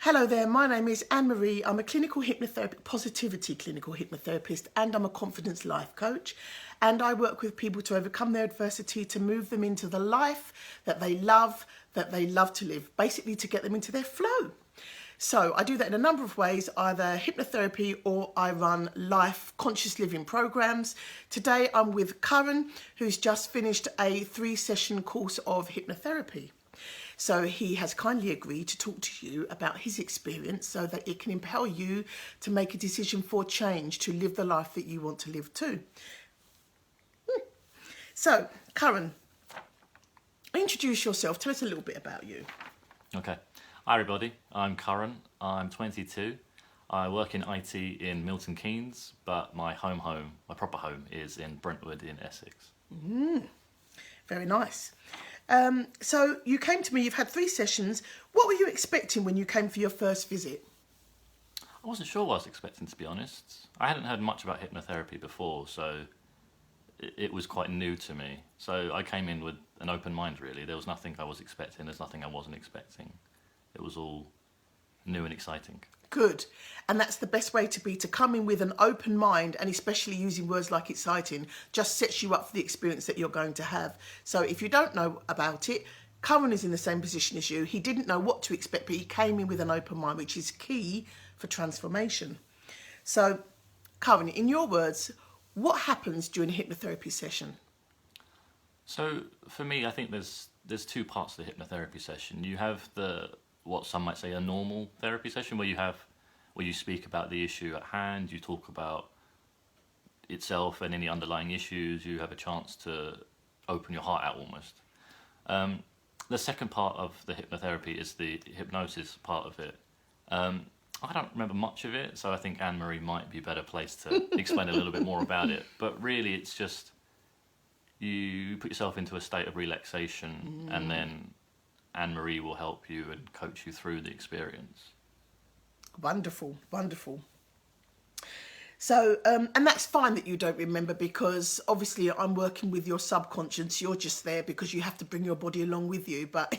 Hello there, my name is Anne-Marie. I'm a positivity clinical hypnotherapist, and I'm a confidence life coach. And I work with people to overcome their adversity, to move them into the life that they love to live, basically to get them into their flow. So I do that in a number of ways, either hypnotherapy or I run life conscious living programs. Today I'm with Curran, who's just finished a 3-session course of hypnotherapy. So he has kindly agreed to talk to you about his experience so that it can impel you to make a decision for change, to live the life that you want to live too. So, Curran, introduce yourself. Tell us a little bit about you. Okay. Hi everybody, I'm Curran. I'm 22. I work in IT in Milton Keynes, but my proper home is in Brentwood in Essex. Very nice. So you came to me, you've had 3 sessions. What were you expecting when you came for your first visit? I wasn't sure what I was expecting, to be honest. I hadn't heard much about hypnotherapy before, so it was quite new to me. So I came in with an open mind, really. There was nothing I was expecting, there's nothing I wasn't expecting. It was all new and exciting. Good. And that's the best way to come in with an open mind, and especially using words like exciting just sets you up for the experience that you're going to have. So if you don't know about it, Curran is in the same position as you. He didn't know what to expect, but he came in with an open mind, which is key for transformation. So, Curran, in your words, what happens during a hypnotherapy session? So for me, I think there's 2 parts to the hypnotherapy session. You have what some might say a normal therapy session where you speak about the issue at hand, you talk about itself and any underlying issues, you have a chance to open your heart out almost. The second part of the hypnotherapy is the hypnosis part of it. I don't remember much of it, so I think Anne-Marie might be a better place to explain a little bit more about it. But really it's just you put yourself into a state of relaxation and then Anne-Marie will help you and coach you through the experience. Wonderful, wonderful. So, and that's fine that you don't remember, because obviously I'm working with your subconscious. You're just there because you have to bring your body along with you. But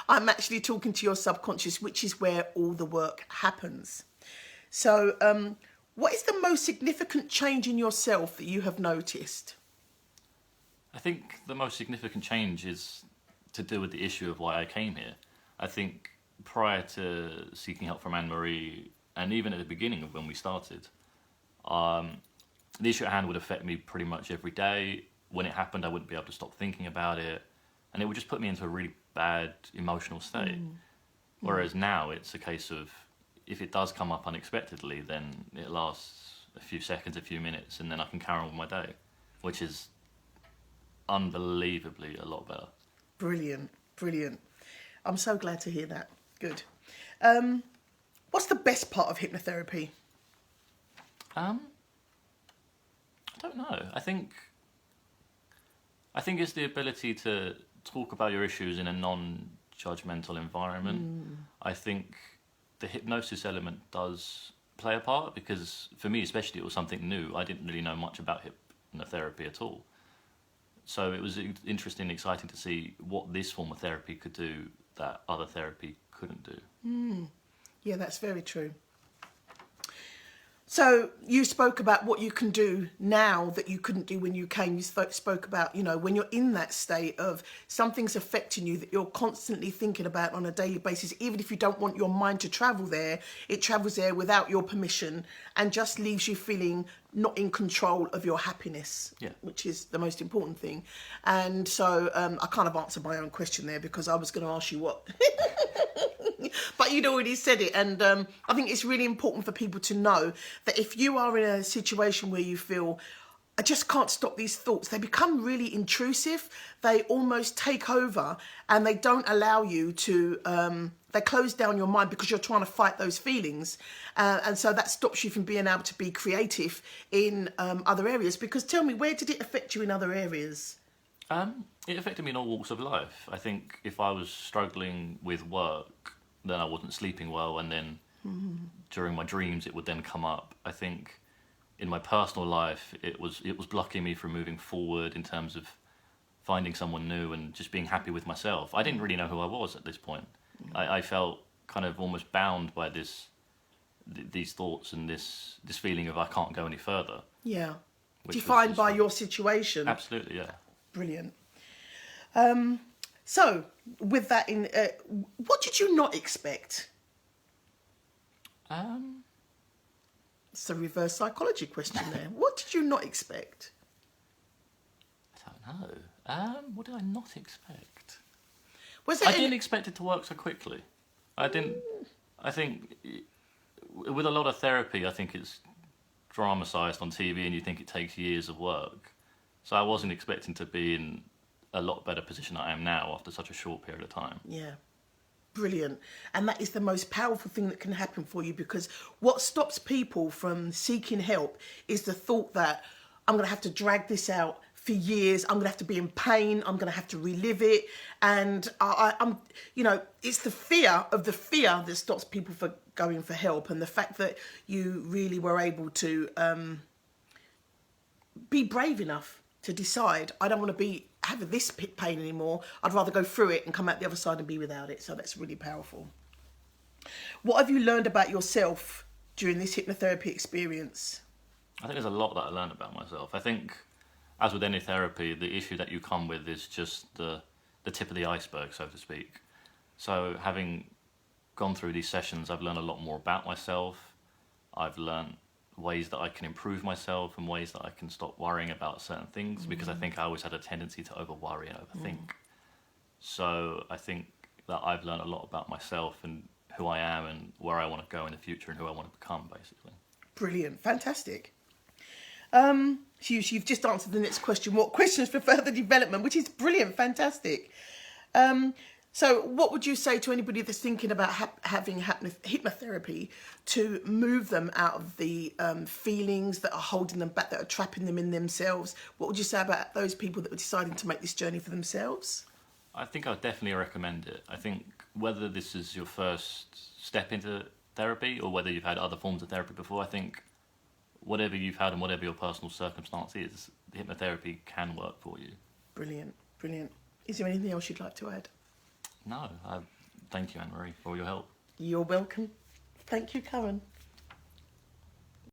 I'm actually talking to your subconscious, which is where all the work happens. So, what is the most significant change in yourself that you have noticed? I think the most significant change is to do with the issue of why I came here. I think prior to seeking help from Anne-Marie, and even at the beginning of when we started, the issue at hand would affect me pretty much every day. When it happened, I wouldn't be able to stop thinking about it, and it would just put me into a really bad emotional state. Whereas now it's a case of, if it does come up unexpectedly, then it lasts a few seconds, a few minutes, and then I can carry on with my day, which is unbelievably a lot better. Brilliant, brilliant. I'm so glad to hear that. Good. What's the best part of hypnotherapy? I don't know. I think it's the ability to talk about your issues in a non-judgmental environment. I think the hypnosis element does play a part, because for me especially it was something new. I didn't really know much about hypnotherapy at all. So it was interesting and exciting to see what this form of therapy could do that other therapy couldn't do. Yeah, that's very true. So you spoke about what you can do now that you couldn't do when you came. You spoke about, when you're in that state of something's affecting you that you're constantly thinking about on a daily basis. Even if you don't want your mind to travel there, it travels there without your permission and just leaves you feeling not in control of your happiness, which is the most important thing. And so I kind of answered my own question there, because I was going to ask you what... But you'd already said it, and I think it's really important for people to know that if you are in a situation where you feel, I just can't stop these thoughts, they become really intrusive, they almost take over, and they don't allow you to, they close down your mind because you're trying to fight those feelings, and so that stops you from being able to be creative in other areas. Because tell me, where did it affect you in other areas? It affected me in all walks of life. I think if I was struggling with work, then I wasn't sleeping well, and then during my dreams it would then come up. I think in my personal life it was blocking me from moving forward in terms of finding someone new and just being happy with myself. I didn't really know who I was at this point. I felt kind of almost bound by these thoughts and this feeling of I can't go any further. Yeah. Which was Defined just by like- your situation. Absolutely, yeah. Brilliant. So, with that in, what did you not expect? It's a reverse psychology question there. What did you not expect? I don't know. What did I not expect? Was there I didn't expect it to work so quickly. I think with a lot of therapy, I think it's dramatised on TV and you think it takes years of work. So I wasn't expecting to be in a lot better position than I am now after such a short period of time. Yeah. Brilliant. And that is the most powerful thing that can happen for you, because what stops people from seeking help is the thought that I'm going to have to drag this out for years. I'm going to have to be in pain. I'm going to have to relive it. And I'm, you know, it's the fear that stops people from going for help. And the fact that you really were able to be brave enough to decide, I don't want to be having this pain anymore. I'd rather go through it and come out the other side and be without it. So that's really powerful. What have you learned about yourself during this hypnotherapy experience? I think there's a lot that I learned about myself. I think, as with any therapy, the issue that you come with is just the tip of the iceberg, so to speak. So having gone through these sessions, I've learned a lot more about myself. I've learned ways that I can improve myself and ways that I can stop worrying about certain things, because I think I always had a tendency to over worry and overthink. So I think that I've learned a lot about myself and who I am and where I want to go in the future and who I want to become, basically. Brilliant. Fantastic. You've just answered the next question. What questions for further development? Which is brilliant. Fantastic. So what would you say to anybody that's thinking about having hypnotherapy to move them out of the feelings that are holding them back, that are trapping them in themselves? What would you say about those people that were deciding to make this journey for themselves? I think I would definitely recommend it. I think whether this is your first step into therapy or whether you've had other forms of therapy before, I think whatever you've had and whatever your personal circumstance is, hypnotherapy can work for you. Brilliant, brilliant. Is there anything else you'd like to add? No, thank you, Anne-Marie, for all your help. You're welcome. Thank you, Curran.